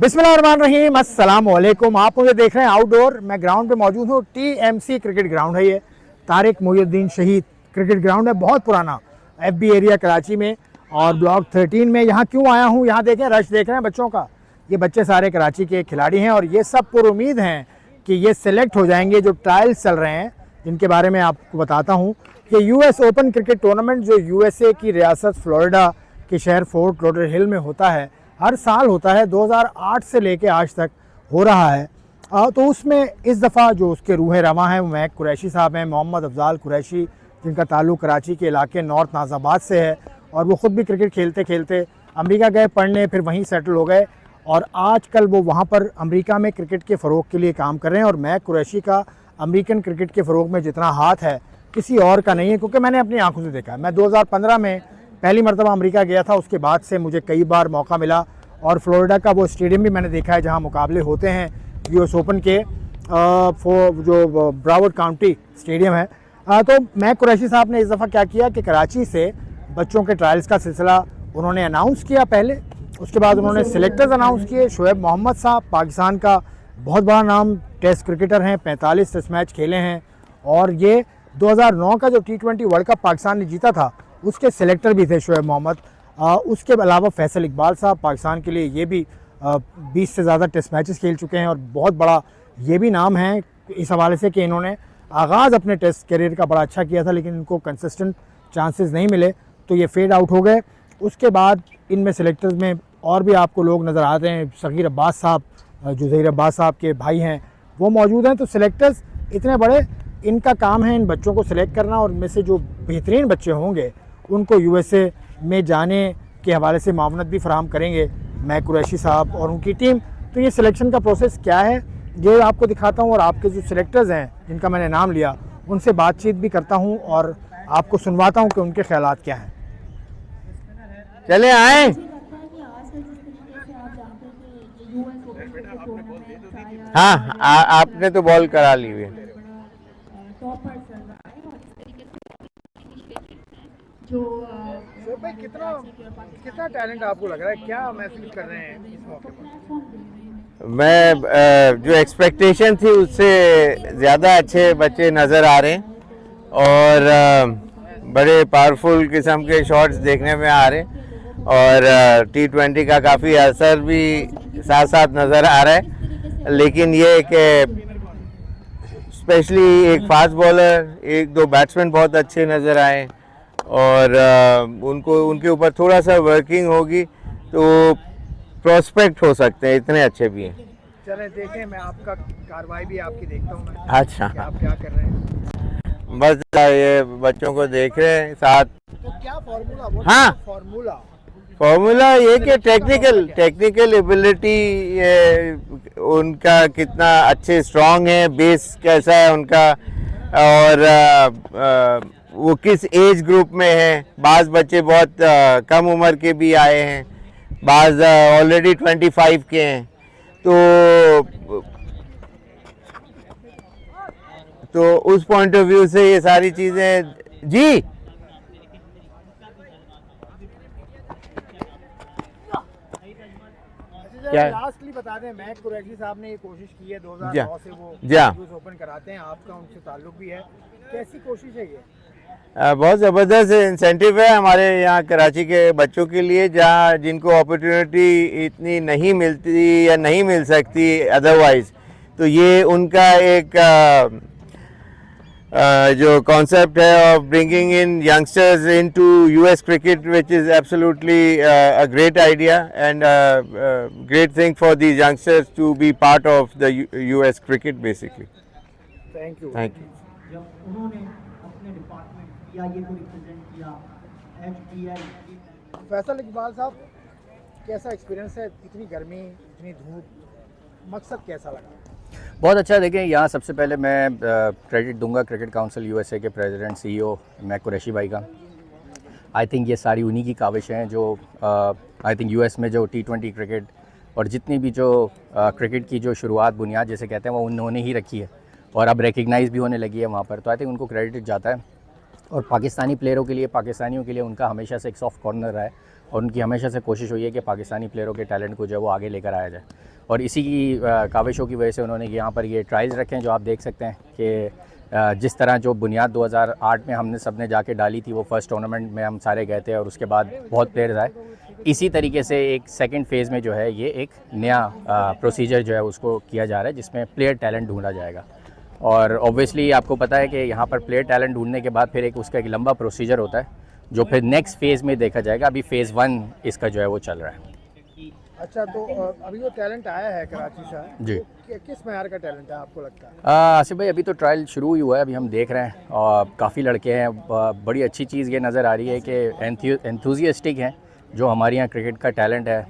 बिस्मिल्लाहिर्रहमानिर्रहीम, अस्सलाम वालेकुम। आप मुझे देख रहे हैं आउटडोर। मैं ग्राउंड पे मौजूद हूँ। टीएमसी क्रिकेट ग्राउंड है ये, तारिक मोइनुद्दीन शहीद क्रिकेट ग्राउंड है, बहुत पुराना एफबी एरिया कराची में और ब्लॉक 13 में। यहाँ क्यों आया हूँ, यहाँ देखें रश देख रहे हैं बच्चों का। ये बच्चे सारे कराची के खिलाड़ी हैं और ये सब पुरुमीद हैं कि ये सिलेक्ट हो जाएंगे। जो ट्रायल्स चल रहे हैं जिनके बारे में आपको बताता हूँ कि यूएस ओपन क्रिकेट टूर्नामेंट जो यूएसए की रियासत फ्लोरिडा के शहर फोर्ट लॉडरहिल में होता है, हर साल होता है, 2008 से लेके आज तक हो रहा है। तो उसमें इस दफ़ा जो उसके रूह रवां हैं वो महक कुरैशी साहब हैं, मोहम्मद अफजाल कुरैशी, जिनका ताल्लुक़ कराची के इलाके नॉर्थ नाज़ाबाद से है और वो ख़ुद भी क्रिकेट खेलते खेलते अमेरिका गए पढ़ने, फिर वहीं सेटल हो गए और आजकल वो वहाँ पर अमेरिका में क्रिकेट के फ़रोग़ के लिए काम कर रहे हैं। और महक कुरैशी का अमेरिकन क्रिकेट के फ़रोग़ में जितना हाथ है किसी और का नहीं है, क्योंकि मैंने अपनी आंखों से देखा है। मैं 2015 में पहली मरतबा अमेरिका गया था, उसके बाद से मुझे कई बार मौका मिला और फ्लोरिडा का वो स्टेडियम भी मैंने देखा है जहाँ मुकाबले होते हैं यूएस ओपन के, जो ब्रावोर्ड काउंटी स्टेडियम है। तो महक कुरैशी साहब ने इस दफ़ा क्या किया कि कराची से बच्चों के ट्रायल्स का सिलसिला उन्होंने अनाउंस किया पहले, उसके बाद उन्होंने सिलेक्टर्स अनाउंस किए। शोएब मोहम्मद साहब पाकिस्तान का बहुत बड़ा नाम टेस्ट क्रिकेटर हैं, 45 टेस्ट मैच खेले हैं और ये 2009 का जो T20 वर्ल्ड कप पाकिस्तान ने जीता था उसके सिलेक्टर भी थे शोएब मोहम्मद। उसके अलावा फैसल इकबाल साहब पाकिस्तान के लिए ये भी 20 से ज़्यादा टेस्ट मैचेस खेल चुके हैं और बहुत बड़ा ये भी नाम है इस हवाले से कि इन्होंने आगाज़ अपने टेस्ट करियर का बड़ा अच्छा किया था, लेकिन इनको कंसिस्टेंट चांसेस नहीं मिले तो ये फेड आउट हो गए। उसके बाद इनमें सिलेक्टर्स में और भी आपको लोग नज़र आते हैं। सगीर अब्बास साहब, जो ज़हीर अब्बास साहब के भाई हैं, वो मौजूद हैं। तो सिलेक्टर्स इतने बड़े, इनका काम है इन बच्चों को सिलेक्ट करना और इनमें से जो बेहतरीन बच्चे होंगे उनको यूएसए में जाने के हवाले से मावनत भी फराहम करेंगे महक कुरैशी साहब और उनकी टीम। तो ये सिलेक्शन का प्रोसेस क्या है ये आपको दिखाता हूँ और आपके जो सिलेक्टर्स हैं जिनका मैंने नाम लिया उनसे बातचीत भी करता हूँ और आपको सुनवाता हूँ कि उनके ख्यालात क्या हैं। चले आए। हाँ, आपने तो बॉल करा ली हुई। भाई कितना टैलेंट आपको लग रहा है, क्या महसूस कर रहे हैं इस मौके पर? मैं जो एक्सपेक्टेशन थी उससे ज़्यादा अच्छे बच्चे नज़र आ रहे हैं और बड़े पावरफुल किस्म के शॉट्स देखने में आ रहे हैं और T20 का काफ़ी असर भी साथ साथ नज़र आ रहा है। लेकिन ये कि स्पेशली एक फास्ट बॉलर, एक दो बैट्समैन बहुत अच्छे नज़र आए और उनके ऊपर थोड़ा सा वर्किंग होगी तो प्रोस्पेक्ट हो सकते हैं, इतने अच्छे भी हैं। चलें देखें, मैं आपका कार्रवाई भी आपकी देखता हूँ मैं। अच्छा, आप क्या कर रहे हैं? बस ये बच्चों को देख रहे हैं साथ। तो क्या फार्मूला? हाँ, फार्मूला ये कि टेक्निकल एबिलिटी, उनका कितना अच्छे स्ट्रांग है, बेस कैसा है उनका और वो किस एज ग्रुप में है। बाज़ बच्चे बहुत कम उम्र के भी आए हैं, बाज़ ऑलरेडी 25 के हैं। तो उस पॉइंट ऑफ व्यू से ये सारी चीज़ें जी। क्या लास्टली बता दें, महक कुरैशी साहब ने ये कोशिश की है 2009 से वो यूएस ओपन कराते हैं, आपका उनसे ताल्लुक भी है, कैसी कोशिश है ये? बहुत ज़बरदस्त इंसेंटिव है हमारे यहाँ कराची के बच्चों के लिए, जहाँ जिनको अपॉर्चुनिटी इतनी नहीं मिलती या नहीं मिल सकती अदरवाइज़। तो ये उनका एक जो कॉन्सेप्ट है of bringing in youngsters into US cricket, which is absolutely a great idea and great thing for these youngsters to be part of the US cricket basically. Thank you. Faisal Iqbal साहब, कैसा experience है? इतनी गर्मी, इतनी धूप, मकसद कैसा लगा? बहुत अच्छा। देखें, यहाँ सबसे पहले मैं क्रेडिट दूंगा क्रिकेट काउंसिल यूएसए के प्रेसिडेंट CEO महक कुरैशी भाई का। आई थिंक ये सारी उन्हीं की काविश हैं जो आई थिंक यूएस में जो T20 क्रिकेट और जितनी भी जो क्रिकेट की जो शुरुआत बुनियाद जैसे कहते हैं वो उन्होंने ही रखी है और अब रिकग्नाइज़ भी होने लगी है वहाँ पर। तो आई थिंक उनको क्रेडिट जाता है। और पाकिस्तानी प्लेयरों के लिए, पाकिस्तानियों के लिए उनका हमेशा से एक सॉफ्ट कॉर्नर रहा है और उनकी हमेशा से कोशिश हुई है कि पाकिस्तानी प्लेयरों के टैलेंट को जो है वो आगे लेकर आया जाए। और इसी की काविशों की वजह से उन्होंने यहाँ पर ये ट्रायल्स रखे हैं जो आप देख सकते हैं कि जिस तरह जो बुनियाद 2008 में हमने सबने जाके डाली थी, वो फर्स्ट टूर्नामेंट में हम सारे गए थे और उसके बाद बहुत प्लेयर्स आए। इसी तरीके से एक सेकंड फेज़ में जो है ये एक नया प्रोसीजर जो है उसको किया जा रहा है जिसमें प्लेयर टैलेंट ढूंढा जाएगा। और ऑब्वियसली आपको पता है कि यहाँ पर प्लेयर टैलेंट ढूंढने के बाद फिर एक उसका एक लंबा प्रोसीजर होता है जो फिर नेक्स्ट फेज़ में देखा जाएगा। अभी फ़ेज़ 1 इसका जो है वो चल रहा है। अच्छा, तो अभी जो टैलेंट आया है कराची से जी, तो किस मैार का टैलेंट है आपको लगता है? आसिफ भाई अभी तो ट्रायल शुरू ही हुआ है, अभी हम देख रहे हैं और काफ़ी लड़के हैं। बड़ी अच्छी चीज़ ये नज़र आ रही है कि एंथुजियास्टिक हैं जो हमारे यहाँ क्रिकेट का टैलेंट है।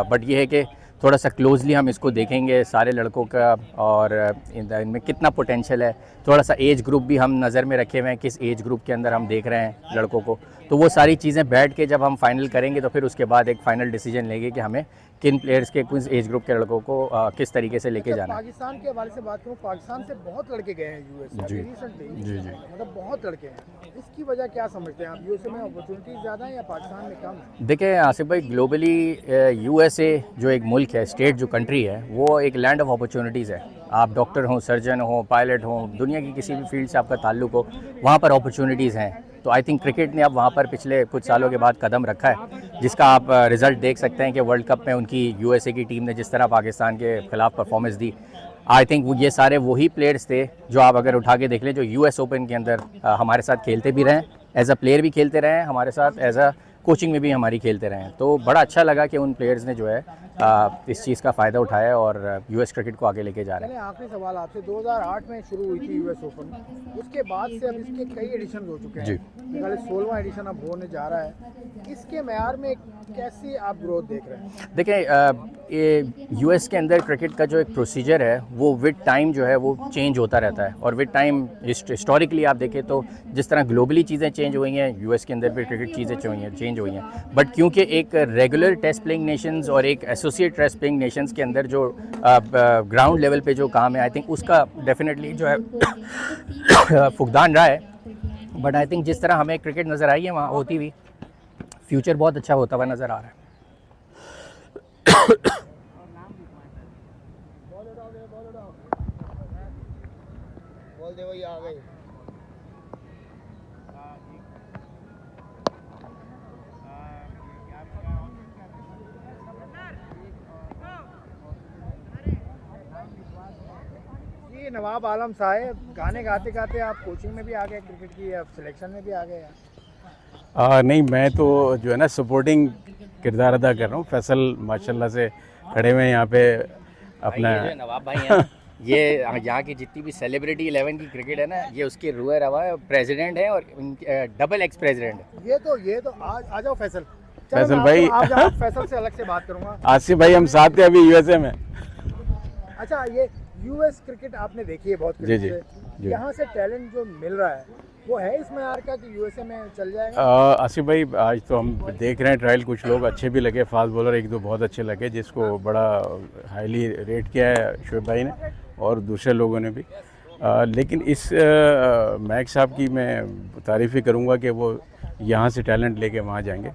बट ये है कि थोड़ा सा क्लोजली हम इसको देखेंगे सारे लड़कों का और इनमें कितना पोटेंशियल है। थोड़ा सा एज ग्रुप भी हम नज़र में रखे हुए हैं, किस एज ग्रुप के अंदर हम देख रहे हैं लड़कों को। तो वो सारी चीज़ें बैठ के जब हम फाइनल करेंगे तो फिर उसके बाद एक फ़ाइनल डिसीजन लेंगे कि हमें किन प्लेयर्स के किस एज ग्रुप के लड़कों को किस तरीके से लेके जाना है। पाकिस्तान के हवाले से बात करूँ, पाकिस्तान से बहुत लड़के गए हैं यूएस जी रिसेंटली, जी जी। मतलब बहुत लड़के हैं। इसकी वजह क्या समझते हैं आप? यूएसए में अपॉर्चुनिटीज़ ज़्यादा है या पाकिस्तान में कम है? देखिए आसिफ भाई, ग्लोबली यूएसए जो एक मुल्क है, स्टेट जो कंट्री है, वो एक लैंड ऑफ अपॉर्चुनिटीज़ है। आप डॉक्टर हो, सर्जन हो, पायलट हो, दुनिया की किसी भी फील्ड से आपका ताल्लुक हो, वहाँ पर अपॉर्चुनिटीज़ हैं। तो आई थिंक क्रिकेट ने अब वहाँ पर पिछले कुछ सालों के बाद कदम रखा है जिसका आप रिज़ल्ट देख सकते हैं कि वर्ल्ड कप में उनकी यूएसए की टीम ने जिस तरह पाकिस्तान के ख़िलाफ़ परफॉर्मेंस दी। आई थिंक ये सारे वही प्लेयर्स थे जो आप अगर उठा के देख लें जो यूएस ओपन के अंदर हमारे साथ खेलते भी रहे, एज अ प्लेयर भी खेलते रहे हमारे साथ, एज अ कोचिंग में भी हमारी खेलते रहे। तो बड़ा अच्छा लगा कि उन प्लेयर्स ने जो है इस चीज़ का फ़ायदा उठाया और यूएस क्रिकेट को आगे लेके जा रहे हैं। आखिरी सवाल आपसे, 2008 में शुरू हुई थी यूएस ओपन, उसके बाद से अब इसके कई एडिशन हो चुके हैं। जी। 16वां एडिशन अब होने जा रहा है। इसके मैार में कैसी आप ग्रोथ देख रहे हैं? देखें, ये यूएस के अंदर क्रिकेट का जो एक प्रोसीजर है वो विद टाइम जो है वो चेंज होता रहता है। और विद टाइम हिस्टोरिकली आप देखें तो जिस तरह ग्लोबली चीज़ें चेंज हुई हैं, यूएस के अंदर भी क्रिकेट चीज़ें चेंज हुई हैं। बट क्योंकि एक रेगुलर टेस्ट प्लेइंग नेशंस और एक एसोसिएट टेस्ट प्लेइंग नेशंस के अंदर जो ग्राउंड लेवल पे जो काम है, आई थिंक उसका डेफिनेटली जो है फुकदान रहा है। बट आई थिंक जिस तरह हमें क्रिकेट नज़र आई है वहाँ होती हुई, फ्यूचर बहुत अच्छा होता हुआ नज़र आ रहा है। बोल दे वही आ गई। जी, नवाब आलम साहब, गाने गाते गाते आप कोचिंग में भी आ गए क्रिकेट की, अब सिलेक्शन में भी आ गए? नहीं, मैं तो जो है ना सपोर्टिंग किरदार अदा कर रहा हूँ। फैसल माशाल्लाह से खड़े हुए हैं यहाँ पे अपना। ये नवाब भाई हैं, ये यहाँ की जितनी भी सेलिब्रिटी 11 की क्रिकेट है ना, ये उसके रुए रवा प्रेसिडेंट है और डबल एक्स प्रेसिडेंट है। ये तो आ जाओ फैसल। फैसल भाई, फैसल से अलग से बात करूँगा। आसिफ भाई, हम साथ थे अभी यूएसए में। अच्छा, ये यूएस क्रिकेट आपने देखी है बहुत जी जी जी। यहाँ से टैलेंट जो मिल रहा है वो है इस मैार का कि यूएसए में चल जाएगा? आसिफ भाई, आज तो हम देख रहे हैं ट्रायल, कुछ लोग अच्छे भी लगे, फास्ट बॉलर एक दो बहुत अच्छे लगे जिसको बड़ा हाईली रेट किया है शोएब भाई ने और दूसरे लोगों ने भी। लेकिन इस मैक साहब की मैं तारीफ़ ही करूँगा कि वो यहाँ से टैलेंट लेके वहाँ जाएंगे।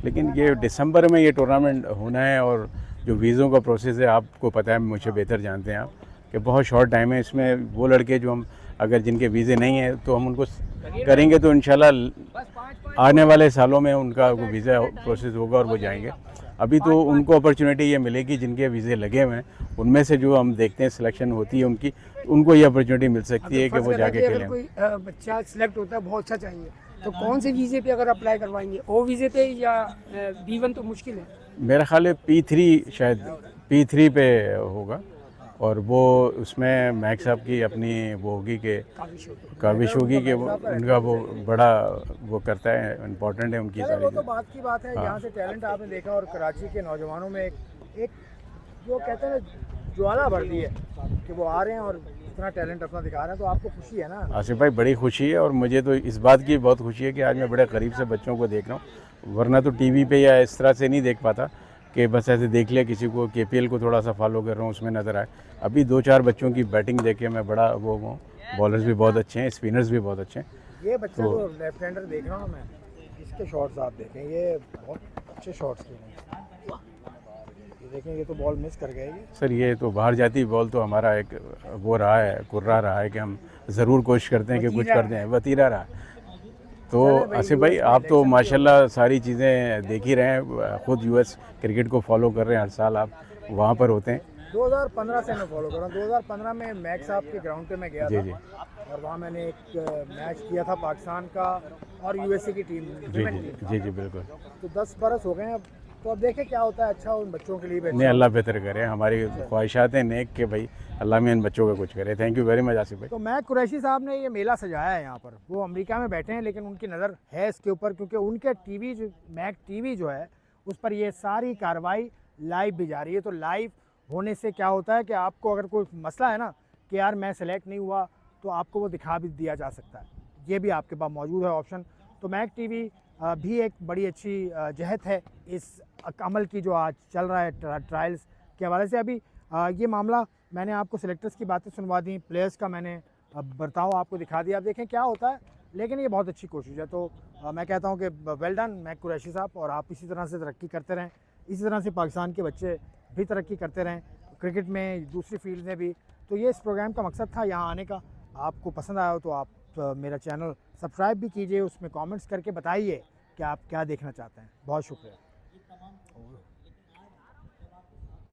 लेकिन ये दिसंबर में ये टूर्नामेंट होना है और जो वीज़ों का प्रोसेस है आपको पता है, मुझे बेहतर जानते हैं आप, कि बहुत शॉर्ट टाइम है। इसमें वो लड़के जो हम अगर जिनके वीज़े नहीं हैं तो हम उनको करेंगे तो इंशाल्लाह आने वाले सालों में उनका वो वीज़ा प्रोसेस होगा और वो जाएंगे। अभी तो उनको अपॉर्चुनिटी ये मिलेगी जिनके वीज़े लगे हुए हैं, उनमें से जो हम देखते हैं सिलेक्शन होती है उनकी, उनको ये अपॉर्चुनिटी मिल सकती है कि वो जाके खेलें। कोई बच्चा सिलेक्ट होता है बहुत अच्छा चाहिए, तो कौन से वीज़े पे अगर अप्लाई करवाएंगे? ओ वीज़े पे या B1 तो मुश्किल है। मेरा ख्याल है P3, शायद P3 पे होगा और वो उसमें मैक साहब की अपनी वो होगी कि काविश होगी कि वो उनका वो बड़ा वो करता है, इम्पोर्टेंट है उनकी सारी। वो तो बात की बात है। यहाँ से टैलेंट आपने देखा और कराची के नौजवानों में एक जो कहते हैं ज्वाला बढ़ दी है कि वो आ रहे हैं और इतना टैलेंट अपना दिखा रहे हैं, तो आपको खुशी है ना? आसिफ भाई, बड़ी खुशी है और मुझे तो इस बात की बहुत खुशी है कि आज मैं बड़े करीब से बच्चों को देख रहा हूँ, वरना तो टीवी पे या इस तरह से नहीं देख पाता कि बस ऐसे देख लिया किसी को। KPL को थोड़ा सा फॉलो कर रहा हूँ, उसमें नज़र आए। अभी 2-4 बच्चों की बैटिंग देख के मैं बड़ा वो हूँ। बॉलर्स भी बहुत अच्छे हैं, स्पिनर्स भी बहुत अच्छे हैं। ये बच्चा तो- जो लेफ्ट हैंडर देख रहा हूँ मैं, इसके शॉट्स आप देखें, ये बहुत अच्छे शॉट्स किए हैं। ये देखें, ये तो बॉल मिस कर गए ये। सर ये तो बाहर जाती बॉल तो हमारा एक वो रहा है, कुर्रा रहा है कि हम ज़रूर कोशिश करते हैं कि कुछ करते हैं, वतीरा रहा है। तो आसिफ भाई आप तो माशाल्लाह सारी चीज़ें देख ही रहे हैं, ख़ुद यूएस क्रिकेट को फॉलो कर रहे हैं, हर साल आप वहाँ पर होते हैं। 2015 से मैं फॉलो कर रहा हूँ। 2015 में मैक्स साहब के ग्राउंड पे मैं गया जी था जी और वहाँ मैंने एक मैच किया था पाकिस्तान का और यूएसए की टीम, जी women जी टीम। जी जी बिल्कुल। तो 10 बरस हो गए हैं अब, तो अब देखें क्या होता है। अच्छा उन बच्चों के लिए भी नहीं अच्छा अल्लाह बेहतर करे, हमारी ख्वाहिशात हैं नेक के भाई अल्लाह में इन बच्चों का कुछ करे। Thank you very much Asif भाई। तो मैक कुरैशी साहब ने ये मेला सजाया है यहाँ पर। वो अमेरिका में बैठे हैं लेकिन उनकी नज़र है इसके ऊपर, क्योंकि उनके टीवी जो मैक टीवी जो है उस पर ये सारी कार्रवाई लाइव भी जा रही है। तो लाइव होने से क्या होता है कि आपको अगर कोई मसला है ना कि यार मैं सेलेक्ट नहीं हुआ, तो आपको वो दिखा भी दिया जा सकता है। ये भी आपके पास मौजूद है ऑप्शन। तो मैक टीवी भी एक बड़ी अच्छी जहत है इस अमल की जो आज चल रहा है ट्रायल्स के हवाले से। अभी ये मामला मैंने आपको सिलेक्टर्स की बातें सुनवा दी, प्लेयर्स का मैंने बर्ताव आपको दिखा दिया। आप देखें क्या होता है, लेकिन ये बहुत अच्छी कोशिश है। तो मैं कहता हूँ कि वेल डन मैक कुरैशी साहब, और आप इसी तरह से तरक्की करते रहें, इसी तरह से पाकिस्तान के बच्चे भी तरक्की करते रहें क्रिकेट में, दूसरी फील्ड में भी। तो ये इस प्रोग्राम का मकसद था यहाँ आने का। आपको पसंद आया हो तो आप मेरा चैनल सब्सक्राइब भी कीजिए, उसमें कमेंट्स करके बताइए कि आप क्या देखना चाहते हैं। बहुत शुक्रिया।